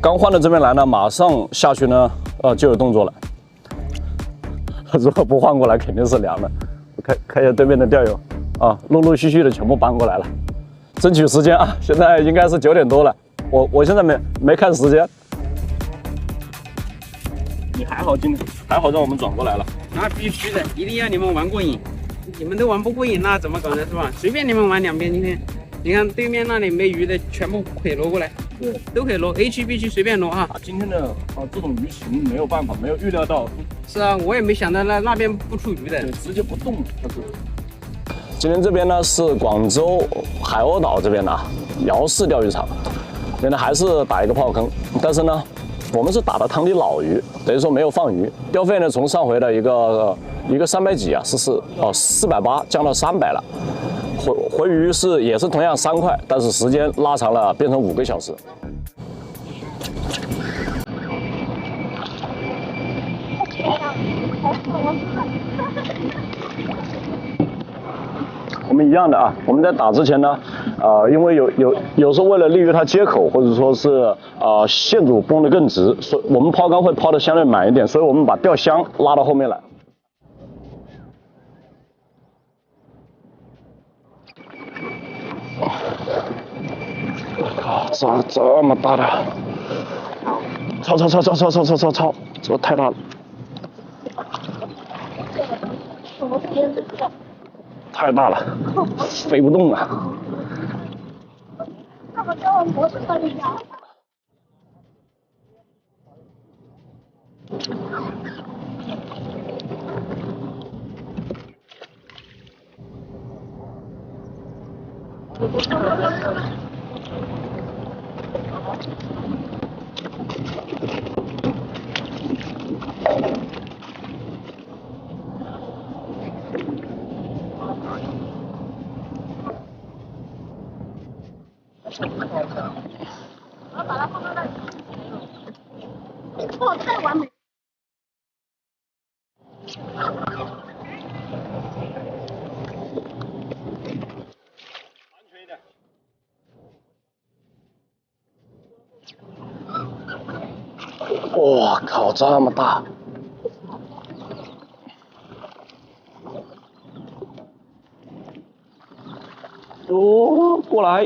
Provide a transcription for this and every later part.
刚换到这边来呢，马上下去呢，就有动作了。如果不换过来，肯定是凉的。看一下对面的钓友啊，陆陆续续的全部搬过来了，争取时间啊！现在应该是9点多了，我现在没看时间。你还好，今天还好让我们转过来了。那必须的，一定要你们玩过瘾。你们都玩不过瘾，那怎么搞呢？是吧？随便你们玩两边。今天，你看对面那里没鱼的，全部可以挪过来。对，都可以挪 ，A 区 B 区随便挪啊。今天的这种鱼情没有办法，没有预料到。是啊，我也没想到那边不出鱼的，对，直接不动。今天这边呢是广州海鸥岛这边的姚氏钓鱼场，现在还是打一个炮坑，但是呢，我们是打的塘里老鱼，等于说没有放鱼。钓费呢从上回的一个300几啊，是480降到300了。回鱼也是同样3块，但是时间拉长了，变成5个小时。我们一样的啊，我们在打之前呢，因为有时候为了利于它接口，或者说是线组绷得更直，所以我们抛竿会抛得相对满一点，所以我们把钓箱拉到后面来。我靠，这么大的！超，这太大了。太大了，飞不动啊！我把它放到那里。哦，太完美。安全一点。哇靠，这么大！哦，过来！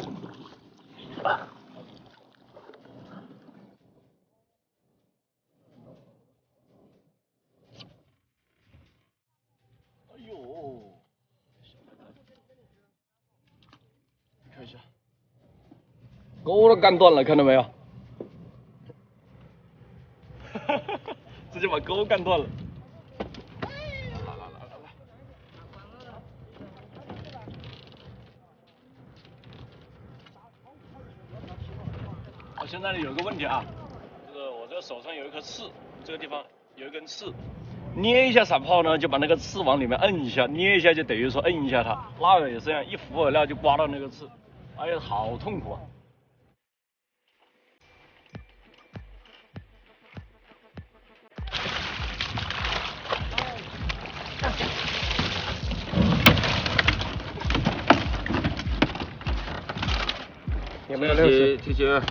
哎呦！看一下，钩都干断了，看到没有？直接把钩干断了。我现在有个问题啊，就是我这个手上有一颗刺，这个地方有一根刺，捏一下闪炮呢，就把那个刺往里面摁一下，捏一下就等于说摁一下它，那个也是这样，一浮饵料就刮到那个刺，哎呀，好痛苦啊！有没有60？72。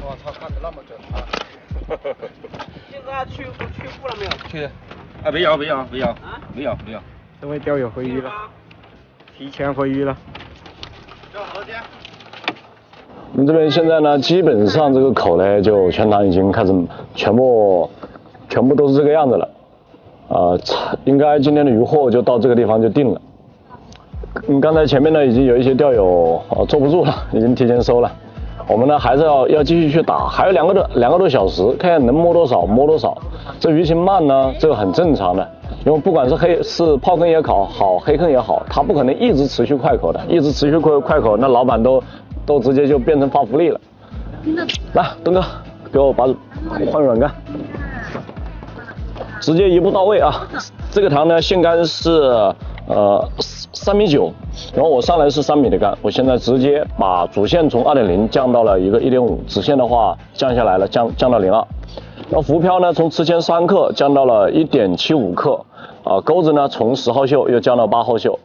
我操，看得那么准啊！现在去付了没有？去，啊，没有。啊？没有。这位钓友回鱼了，提前回鱼了。叫何家？我们这边现在呢，基本上这个口呢，就全塘已经开始全部都是这个样子了。应该今天的渔获就到这个地方就定了。刚才前面呢已经有一些钓友坐不住了，已经提前收了。我们呢还是要继续去打，还有两个多小时，看看能摸多少。这鱼情慢呢，这个很正常的，因为不管是炮坑也好，黑坑也好，它不可能一直持续快口的，一直持续快口，那老板都直接就变成发福利了。来，东哥，给我换软竿，直接一步到位啊！这个塘呢线杆是3.9米，然后我上来是3米的杆，我现在直接把主线从2.0降到了一个1.5，直线的话降下来了，降到0.2。然后浮漂呢从之前3克降到了1.75克，钩子呢从10号锈又降到8号锈，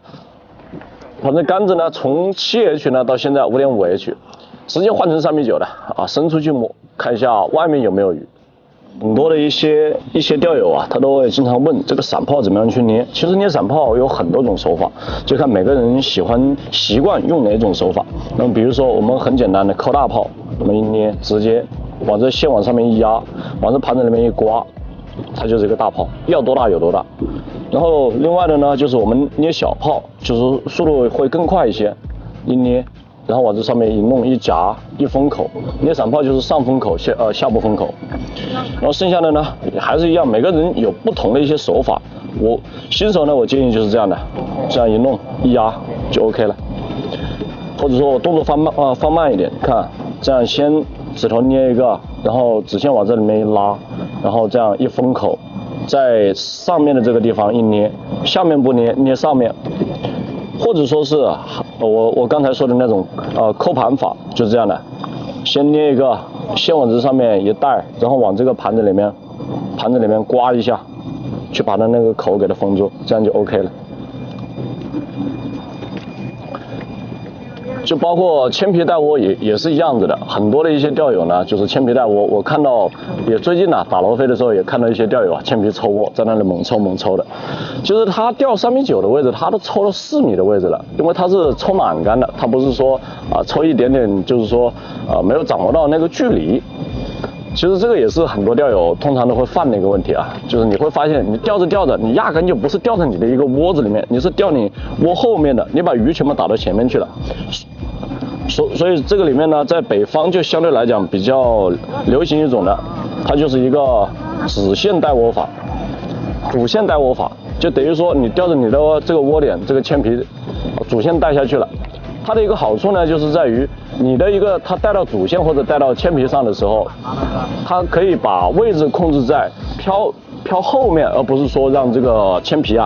反正杆子呢从7H 呢到现在5.5H，直接换成3米9的啊，伸出去摸，看一下外面有没有鱼。很多的一些钓友啊，他都会经常问这个散炮怎么样去捏。其实捏散炮有很多种手法，就看每个人习惯用哪种手法。那么比如说我们很简单的扣大炮，我们一捏，直接往这线网上面一压，往这盘子里面一刮，它就是一个大炮，要多大有多大。然后另外的呢，就是我们捏小炮，就是速度会更快一些，一捏。然后往这上面一弄一夹一封口，捏散炮就是上封口下部封口，然后剩下的呢还是一样，每个人有不同的一些手法。我新手呢，我建议就是这样的，这样一弄一压就 OK 了。或者说我动作放慢一点，看这样先指头捏一个，然后指线往这里面一拉，然后这样一封口，在上面的这个地方一捏，下面不捏，捏上面。或者说是我刚才说的那种扣盘法，就是这样的，先捏一个，线往这上面一带，然后往这个盘子里面刮一下，去把它那个口给它封住，这样就 OK 了。就包括铅皮带窝也是一样子的，很多的一些钓友呢，就是铅皮带窝，我看到也最近呢打罗非的时候也看到一些钓友啊，铅皮抽窝在那里猛抽的，就是他钓3米9的位置，他都抽了4米的位置了，因为他是抽满杆的，他不是说抽一点点，就是说没有掌握到那个距离。其实这个也是很多钓友通常都会犯的一个问题啊，就是你会发现你钓着，你压根就不是钓在你的一个窝子里面，你是钓你窝后面的，你把鱼全部打到前面去了。所以这个里面呢，在北方就相对来讲比较流行一种的，它就是一个主线带窝法，就等于说你钓着你的这个窝点，这个铅皮主线带下去了。它的一个好处呢，就是在于你的它带到主线或者带到铅皮上的时候，它可以把位置控制在漂后面，而不是说让这个铅皮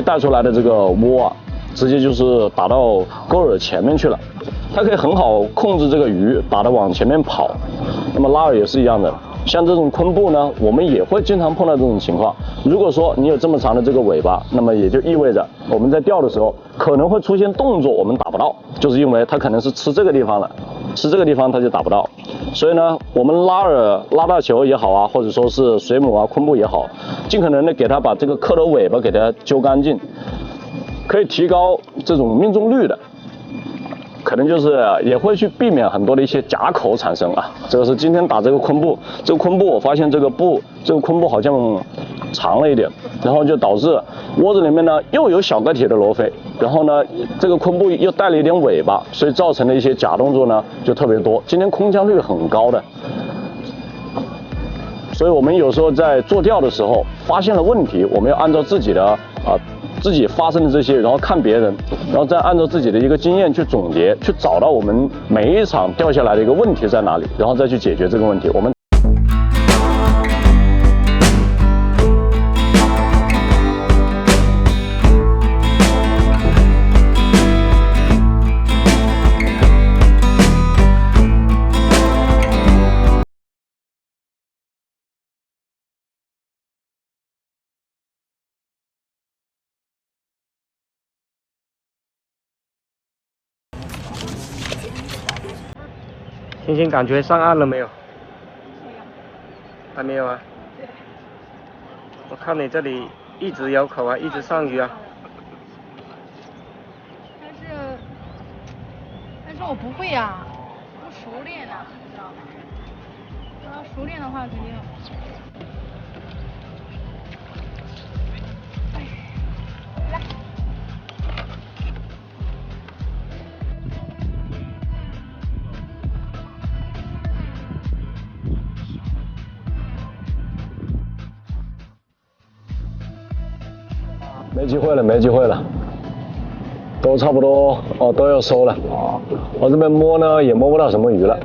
带出来的这个窝直接就是打到钩饵前面去了。它可以很好控制这个鱼打得往前面跑。那么拉饵也是一样的，像这种昆布呢，我们也会经常碰到这种情况。如果说你有这么长的这个尾巴，那么也就意味着我们在钓的时候可能会出现动作，我们打不到，就是因为它可能是吃这个地方了，吃这个地方它就打不到。所以呢，我们拉大球也好啊，或者说是水母啊、昆布也好，尽可能的给它把这个蝌蚪尾巴给它揪干净，可以提高这种命中率的。可能就是也会去避免很多的一些夹口产生啊。这个是今天打这个昆布我发现这个昆布好像长了一点，然后就导致窝子里面呢又有小个体的罗非，然后呢这个昆布又带了一点尾巴，所以造成的一些假动作呢就特别多。今天空腔率很高的，所以我们有时候在做钓的时候发现了问题，我们要按照自己的自己发生的这些，然后看别人，然后再按照自己的一个经验去总结，去找到我们每一场钓下来的一个问题在哪里，然后再去解决这个问题。我们星星感觉上岸了没有？还没有啊。我看你这里一直有口啊，一直上鱼啊。但是我不会呀，不熟练啊，知道吗？要熟练的话肯定。来。没机会了，都差不多都要收了。我这边摸呢也摸不到什么鱼了。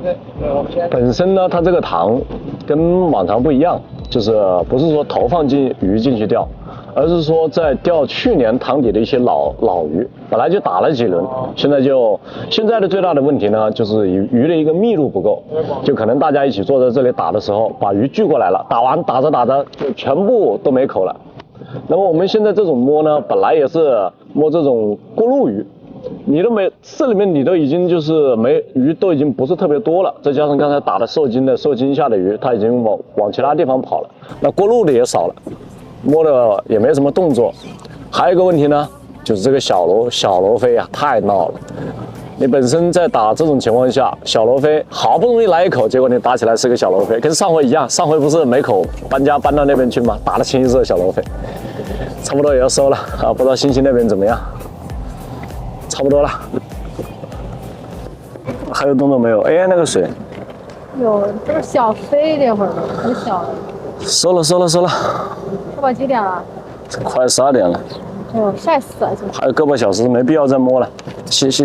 本身呢它这个塘跟往常不一样，就是不是说投放鱼进去钓，而是说在钓去年塘底的一些老鱼，本来就打了几轮，现在的最大的问题呢就是鱼的一个密度不够，就可能大家一起坐在这里打的时候把鱼聚过来了，打着就全部都没口了。那么我们现在这种摸呢，本来也是摸这种过路鱼，你都没市里面你都已经就是鱼都已经不是特别多了，再加上刚才打的受惊下的鱼，它已经往其他地方跑了，那过路的也少了，摸的也没什么动作。还有一个问题呢，就是这个小罗非啊，太闹了。你本身在打这种情况下，小罗非好不容易来一口，结果你打起来是个小罗非，跟上回一样，上回不是每口搬家搬到那边去吗？打的清一色小罗非，差不多也要收了啊，不知道星星那边怎么样？差不多了，还有动作没有？哎，那个水有，这是小飞这会儿很小。收了。这把几点了？快12点了。哎呦，晒死了！还有个把小时，没必要再摸了。现在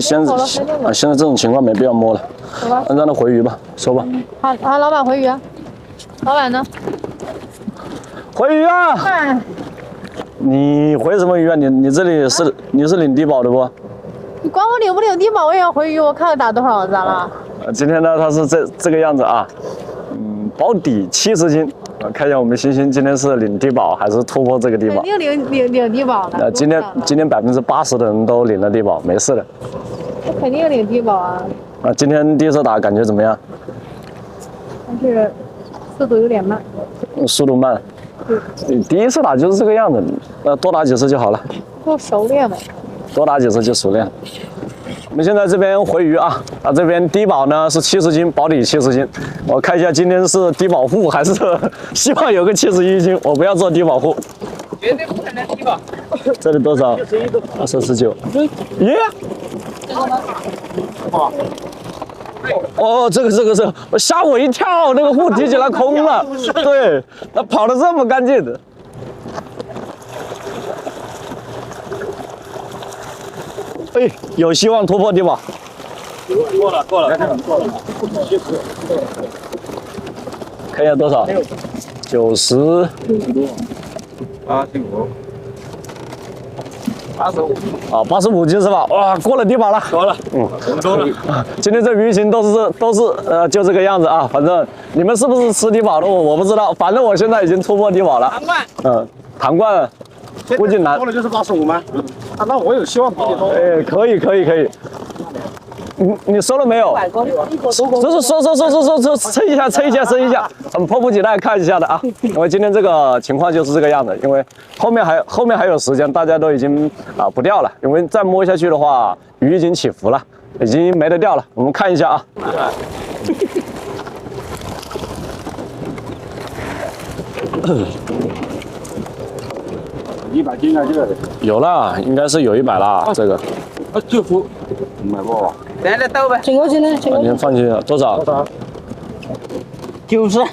这种情况没必要摸了，走吧，让他回鱼吧，收吧。好，老板回鱼。老板呢？回鱼啊！哎，你回什么鱼啊？你这里你是领低保的不？你管我领不领低保，我也要回鱼。我看看打多少，咋了？今天呢，它是这个样子啊，保底70斤。看一下我们星星今天是领低保还是突破这个低保？肯定领低保了。今天80%的人都领了低保，没事的。我肯定领低保啊。今天第一次打感觉怎么样？但是速度有点慢。速度慢。你第一次打就是这个样子，多打几次就好了。够熟练了。多打几次就熟练。我们现在这边回鱼啊，这边低保呢是70斤，保底70斤。我看一下今天是低保户还是希望有个71斤，我不要做低保户。绝对不可能低保。这里多少？29。耶！哦，这个，吓我一跳，那个户提起来空了。对，它跑得这么干净的。哎，有希望突破低保。过了。看一下多少？90。85斤是吧？哇，过了低保了。过了。多了。今天这鱼情都是就这个样子啊。反正你们是不是吃低保的我不知道，反正我现在已经突破低保了。唐冠。估计难。多了就是85吗？那我有希望比你多。哎，可以。你收了没有？收，称一下，迫不及待看一下的啊！因为今天这个情况就是这个样子，因为后面还有时间，大家都已经不钓了，因为再摸下去的话，鱼已经起伏了，已经没得钓了。我们看一下啊。100斤啊，这个有了，应该是有100了，这个。这幅买过。来倒呗。整个斤呢？你放进去多少？90。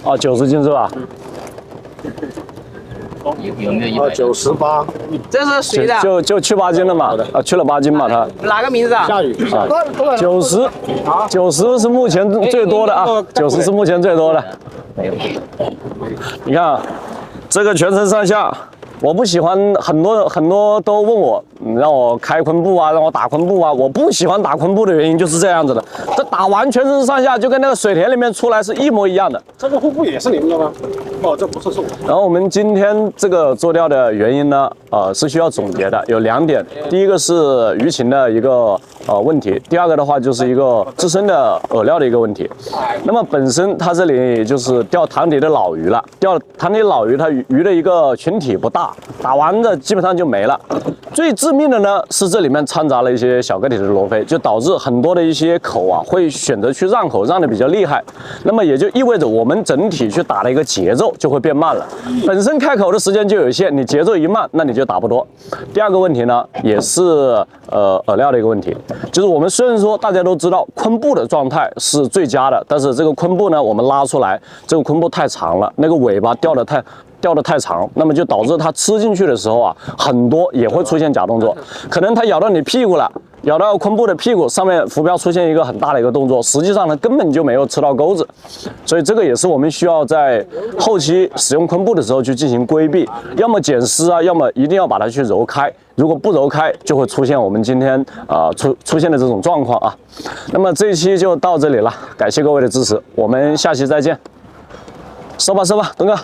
哦，90斤是吧？有没有98？这是谁的？就去8斤了嘛？去了8斤嘛，他。哪个名字啊？下雨。90是目前最多的啊，90是目前最多的。你看啊，这个全身上下。我不喜欢，很多都问我，让我开昆布啊，让我打昆布啊。我不喜欢打昆布的原因就是这样子的，这打完全身上下就跟那个水田里面出来是一模一样的。这个瀑布也是您的吗？哦，这不是我。然后我们今天这个做钓的原因呢，是需要总结的，有2点。第一个是鱼情的一个问题，第二个的话就是一个自身的饵料的一个问题。那么本身它这里就是钓塘底的老鱼了，钓塘底老鱼，它鱼的一个群体不大。打完的基本上就没了。最致命的呢是这里面掺杂了一些小个体的罗非，就导致很多的一些口啊会选择去让口，让的比较厉害。那么也就意味着我们整体去打的一个节奏就会变慢了。本身开口的时间就有限，你节奏一慢，那你就打不多。第二个问题呢，也是饵料的一个问题，就是我们虽然说大家都知道昆布的状态是最佳的，但是这个昆布呢，我们拉出来，这个昆布太长了，那个尾巴掉得太长，那么就导致它吃进去的时候啊，很多也会出现假动作，可能它咬到你屁股了，咬到昆布的屁股上面，浮标出现一个很大的一个动作，实际上呢根本就没有吃到钩子，所以这个也是我们需要在后期使用昆布的时候去进行规避，要么剪丝啊，要么一定要把它去揉开，如果不揉开，就会出现我们今天出现的这种状况啊。那么这一期就到这里了，感谢各位的支持，我们下期再见，收吧，东哥。